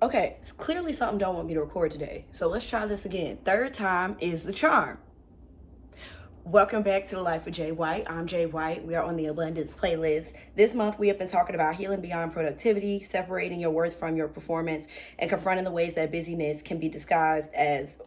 Okay, it's clearly something don't want me to record today. So let's try this again. Third time is the charm. Welcome back to the Life of Jay White. I'm Jay White. We are on the Abundance playlist. This month we have been talking about healing beyond productivity, separating your worth from your performance, and confronting the ways that busyness can be disguised as,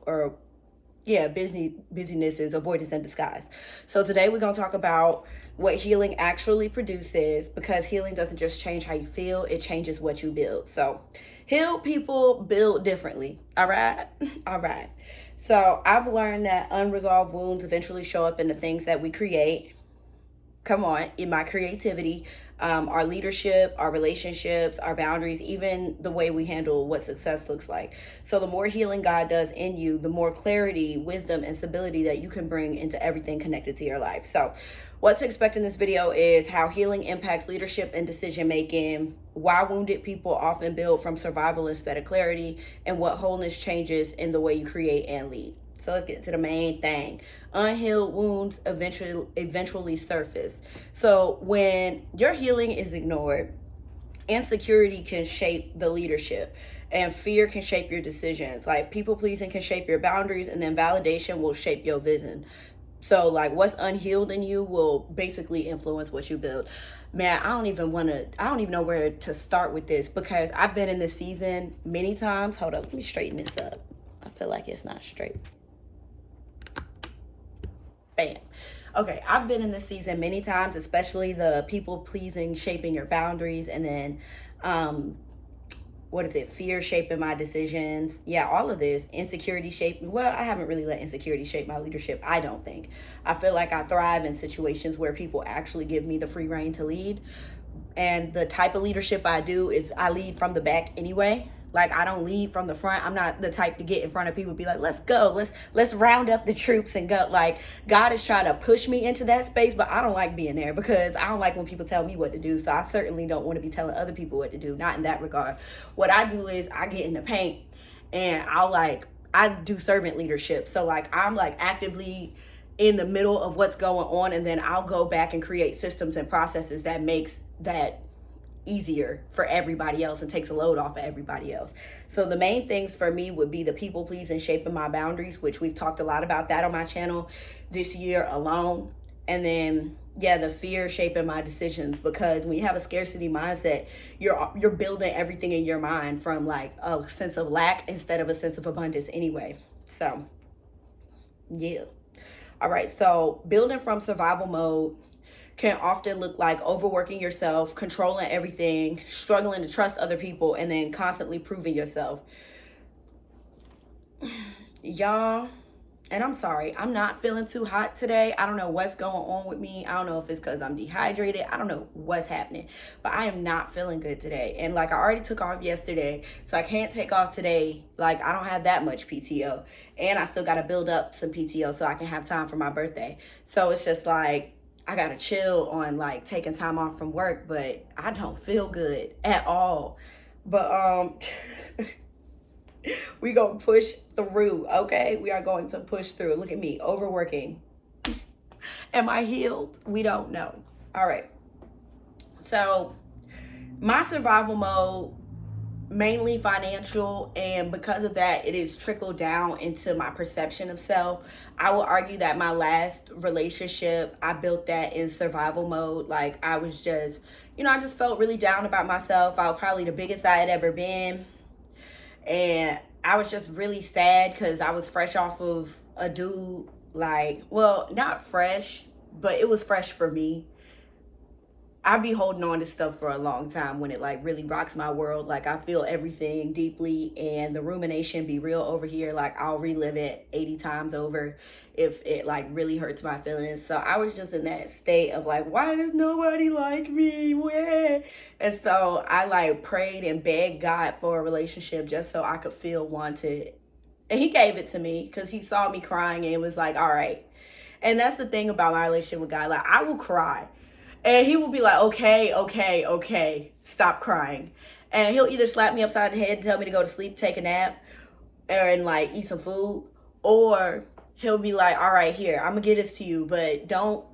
busyness is avoidance in disguise. So today we're going to talk about what healing actually produces, because healing doesn't just change how you feel, it changes what you build. So healed people build differently. All right. All right. So I've learned that unresolved wounds eventually show up in the things that we create. Come on, in my creativity, our leadership, our relationships, our boundaries, even the way we handle what success looks like. So the more healing God does in you, the more clarity, wisdom, and stability that you can bring into everything connected to your life. So what to expect in this video is how healing impacts leadership and decision making, why wounded people often build from survival instead of clarity, and what wholeness changes in the way you create and lead. So let's get to the main thing. Unhealed wounds eventually surface. So when your healing is ignored, insecurity can shape the leadership, and fear can shape your decisions. Like people pleasing can shape your boundaries, and then validation will shape your vision. So like what's unhealed in you will basically influence what you build. Man, I don't even know where to start with this, because I've been in this season many times. Hold up, let me straighten this up. I feel like it's not straight. Bam. Okay, I've been in this season many times, especially the people pleasing shaping your boundaries, and then fear shaping my decisions. Yeah, all of this. Insecurity shaping. Well, I haven't really let insecurity shape my leadership, I don't think. I feel like I thrive in situations where people actually give me the free reign to lead. And the type of leadership I do is I lead from the back anyway. Like I don't lead from the front. I'm not the type to get in front of people and be like, let's go, let's round up the troops and go. Like God is trying to push me into that space, but I don't like being there, because I don't like when people tell me what to do. So I certainly don't want to be telling other people what to do, not in that regard. What I do is I get in the paint and I do servant leadership. So like I'm like actively in the middle of what's going on, and then I'll go back and create systems and processes that makes that easier for everybody else and takes a load off of everybody else. So the main things for me would be the people pleasing shaping my boundaries, which we've talked a lot about that on my channel this year alone. And then the fear shaping my decisions, because when you have a scarcity mindset, you're building everything in your mind from like a sense of lack instead of a sense of abundance anyway. So yeah. All right, so building from survival mode can often look like overworking yourself, controlling everything, struggling to trust other people, and then constantly proving yourself. Y'all, and I'm sorry, I'm not feeling too hot today. I don't know what's going on with me. I don't know if it's because I'm dehydrated. I don't know what's happening, but I am not feeling good today. And like I already took off yesterday, so I can't take off today. Like I don't have that much PTO, and I still got to build up some PTO so I can have time for my birthday. So it's just like, I gotta chill on like taking time off from work, but I don't feel good at all. But we gonna push through, okay? We are going to push through. Look at me, overworking. Am I healed? We don't know. All right. So my survival mode, mainly financial, and because of that it is trickled down into my perception of self. I will argue that my last relationship, I built that in survival mode. Like I was just, I just felt really down about myself. I was probably the biggest I had ever been, and I was just really sad because I was fresh off of a dude. Like, well, not fresh, but it was fresh for me. I be holding on to stuff for a long time when it like really rocks my world. Like I feel everything deeply, and the rumination be real over here. Like I'll relive it 80 times over if it like really hurts my feelings. So I was just in that state of like, why does nobody like me? Where? And so I like prayed and begged God for a relationship just so I could feel wanted. And he gave it to me because he saw me crying and was like, all right. And that's the thing about my relationship with God. Like I will cry, and he will be like, okay, stop crying. And he'll either slap me upside the head and tell me to go to sleep, take a nap, and like eat some food. Or he'll be like, all right, here, I'm gonna get this to you, but don't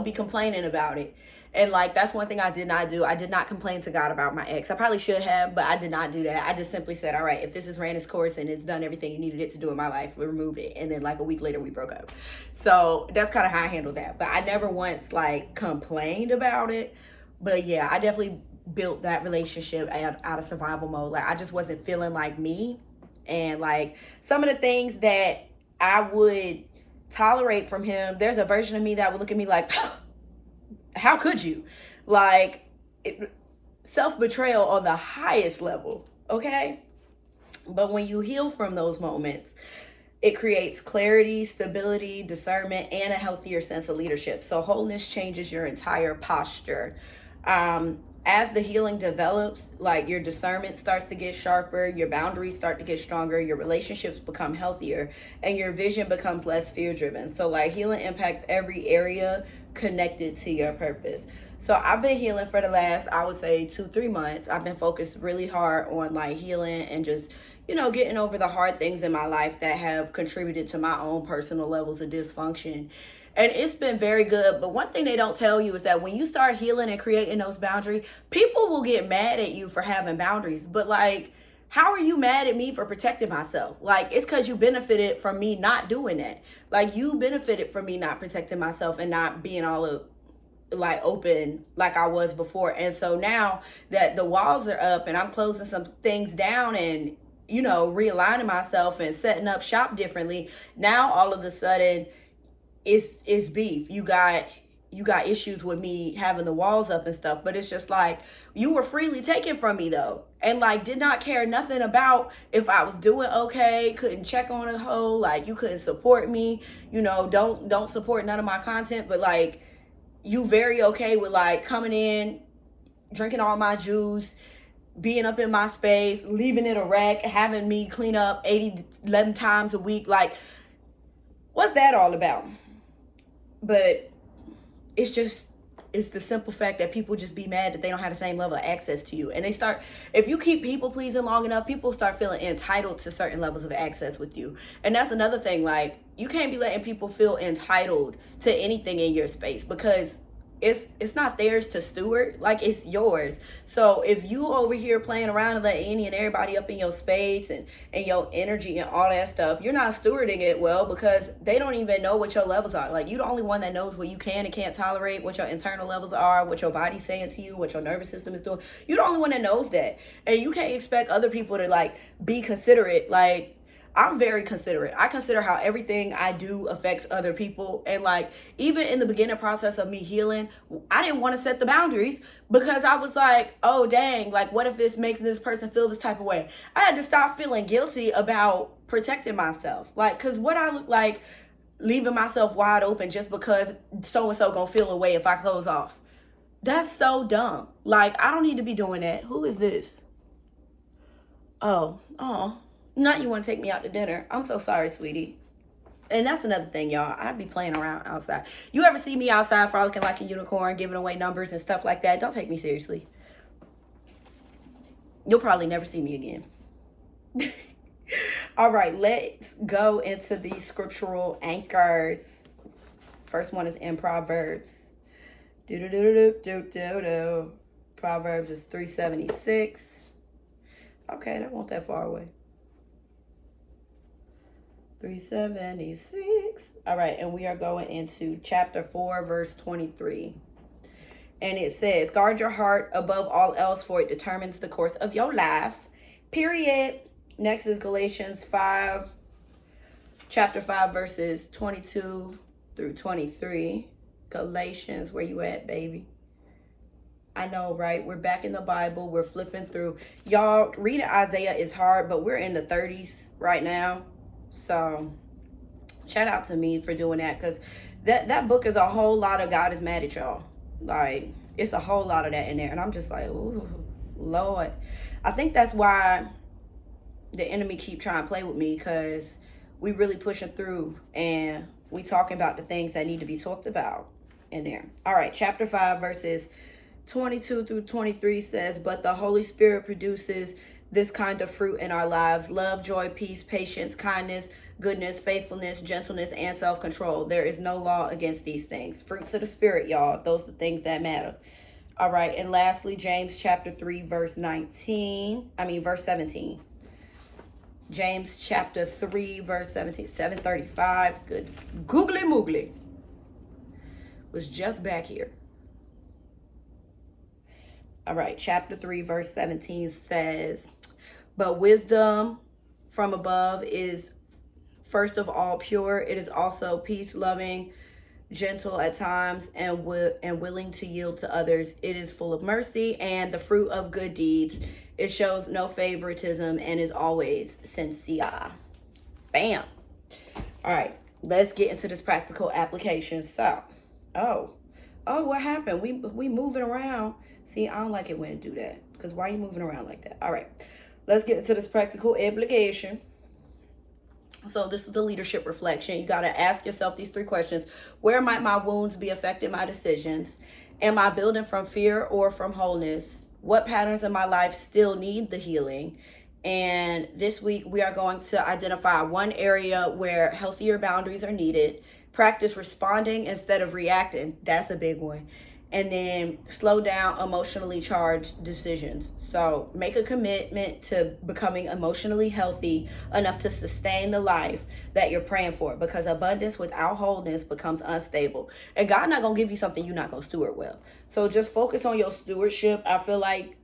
be complaining about it. And like, that's one thing I did not do. I did not complain to God about my ex. I probably should have, but I did not do that. I just simply said, all right, if this has ran its course and it's done everything you needed it to do in my life, remove it. And then like a week later, we broke up. So that's kind of how I handled that. But I never once like complained about it. But yeah, I definitely built that relationship out of survival mode. Like, I just wasn't feeling like me. And like, some of the things that I would tolerate from him, there's a version of me that would look at me like, how could you? Like, self-betrayal on the highest level, okay? But when you heal from those moments, it creates clarity, stability, discernment, and a healthier sense of leadership. So wholeness changes your entire posture. As the healing develops, like, your discernment starts to get sharper, your boundaries start to get stronger, your relationships become healthier, and your vision becomes less fear-driven. So like, healing impacts every area connected to your purpose. So I've been healing for the last, I would say, 2-3 months. I've been focused really hard on like healing and just, getting over the hard things in my life that have contributed to my own personal levels of dysfunction. And it's been very good. But one thing they don't tell you is that when you start healing and creating those boundaries, people will get mad at you for having boundaries. But like, how are you mad at me for protecting myself? Like, it's because you benefited from me not doing that. Like, you benefited from me not protecting myself and not being all of like open like I was before. And so now that the walls are up and I'm closing some things down and realigning myself and setting up shop differently, now all of a sudden it's beef. You got issues with me having the walls up and stuff, but it's just like, you were freely taken from me though, and like did not care nothing about if I was doing okay, couldn't check on a hoe, like you couldn't support me, don't support none of my content, but like, you very okay with like coming in, drinking all my juice, being up in my space, leaving it a wreck, having me clean up 11 times a week. Like, what's that all about? But it's the simple fact that people just be mad that they don't have the same level of access to you. And if you keep people pleasing long enough, people start feeling entitled to certain levels of access with you. And that's another thing, like, you can't be letting people feel entitled to anything in your space, because it's not theirs to steward, like it's yours. So if you over here playing around and let any and everybody up in your space and your energy and all that stuff, you're not stewarding it well, because they don't even know what your levels are. Like, you're the only one that knows what you can and can't tolerate, what your internal levels are, what your body's saying to you, what your nervous system is doing. You're the only one that knows that. And you can't expect other people to like be considerate. Like, I'm very considerate. I consider how everything I do affects other people. And like, even in the beginning process of me healing, I didn't want to set the boundaries, because I was like, oh dang, like what if this makes this person feel this type of way? I had to stop feeling guilty about protecting myself. Like, cause what I look like leaving myself wide open just because so-and-so gonna feel away if I close off. That's so dumb. Like, I don't need to be doing that. Who is this? Oh. Not you want to take me out to dinner. I'm so sorry, sweetie. And that's another thing, y'all. I be playing around outside. You ever see me outside frolicking like a unicorn, giving away numbers and stuff like that? Don't take me seriously. You'll probably never see me again. All right, let's go into these scriptural anchors. First one is in Proverbs. Proverbs is 376. Okay, that wasn't that far away. 376. All right, and we are going into chapter 4, verse 23. And it says, guard your heart above all else, for it determines the course of your life. Period. Next is Galatians 5, chapter 5, verses 22 through 23. Galatians, where you at, baby? I know, right? We're back in the Bible. We're flipping through. Y'all, reading Isaiah is hard, but we're in the 30s right now. So shout out to me for doing that, because that book is a whole lot of God is mad at y'all. Like, it's a whole lot of that in there. And I'm just like, ooh, Lord. I think that's why the enemy keep trying to play with me, because we really pushing through and we talking about the things that need to be talked about in there. All right, chapter 5, verses 22 through 23 says, but the Holy Spirit produces this kind of fruit in our lives: love, joy, peace, patience, kindness, goodness, faithfulness, gentleness, and self-control. There is no law against these things. Fruits of the Spirit, y'all. Those are the things that matter. All right. And lastly, James chapter 3, verse 17. James chapter 3, verse 17. 735. Good. Googly moogly. Was just back here. All right. Chapter 3, verse 17 says, but wisdom from above is first of all pure. It is also peace-loving, gentle at times, and willing to yield to others. It is full of mercy and the fruit of good deeds. It shows no favoritism and is always sincere. Bam. All right, let's get into this practical application. So, oh, what happened? We moving around. See, I don't like it when you do that, because why are you moving around like that? All right, let's get into this practical application. So this is the leadership reflection. You got to ask yourself these 3 questions. Where might my wounds be affecting my decisions? Am I building from fear or from wholeness? What patterns in my life still need the healing? And this week we are going to identify one area where healthier boundaries are needed. Practice responding instead of reacting. That's a big one. And then slow down emotionally charged decisions. So make a commitment to becoming emotionally healthy enough to sustain the life that you're praying for, because abundance without wholeness becomes unstable. And God not going to give you something you're not going to steward well. So just focus on your stewardship. I feel like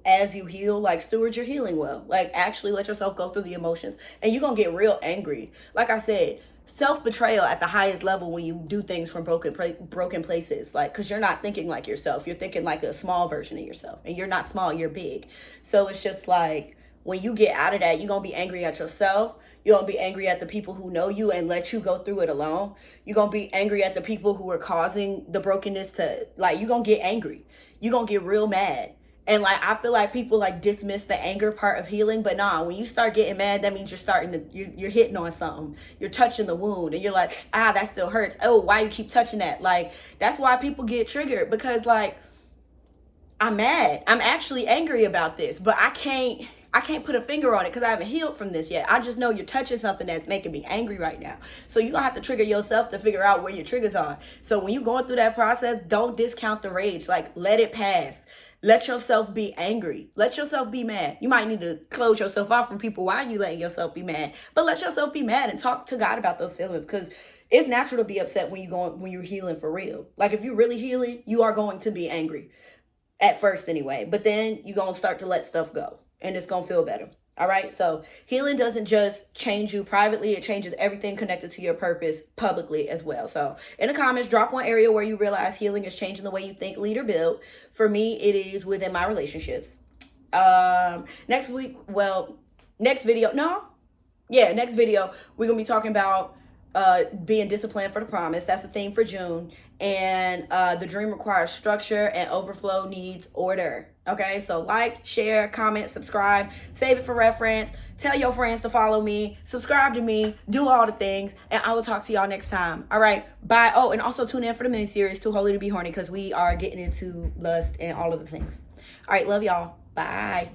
as you heal, like, steward your healing well. Like, actually let yourself go through the emotions, and you're going to get real angry. Like I said, self-betrayal at the highest level when you do things from broken places, like, because you're not thinking like yourself. You're thinking like a small version of yourself, and you're not small, you're big. So it's just like, when you get out of that, you're going to be angry at yourself. You're going to be angry at the people who know you and let you go through it alone. You're going to be angry at the people who are causing the brokenness to, like, you're going to get angry. You're going to get real mad. And like, I feel like people like dismiss the anger part of healing, but nah, when you start getting mad, that means you're hitting on something. You're touching the wound, and you're like, that still hurts. Oh, why you keep touching that? Like, that's why people get triggered, because like, I'm mad. I'm actually angry about this, but I can't put a finger on it because I haven't healed from this yet. I just know you're touching something that's making me angry right now. So you're going to have to trigger yourself to figure out where your triggers are. So when you're going through that process, don't discount the rage. Like, let it pass. Let yourself be angry. Let yourself be mad. You might need to close yourself off from people while you letting yourself be mad. But let yourself be mad and talk to God about those feelings, because it's natural to be upset when you're healing for real. Like, if you're really healing, you are going to be angry at first anyway. But then you're going to start to let stuff go, and it's going to feel better. All right. So healing doesn't just change you privately. It changes everything connected to your purpose publicly as well. So in the comments, drop one area where you realize healing is changing the way you think, lead, or build. For me, it is within my relationships. Next video, next video, we're going to be talking about being disciplined for the promise. That's the theme for June. And the dream requires structure, and overflow needs order. Okay, so like, share, comment, subscribe, save it for reference, tell your friends to follow me, subscribe to me, do all the things, and I will talk to y'all next time. All right, bye. Oh, and also tune in for the mini series Too Holy to Be Horny, because we are getting into lust and all of the things. All right, love y'all. Bye.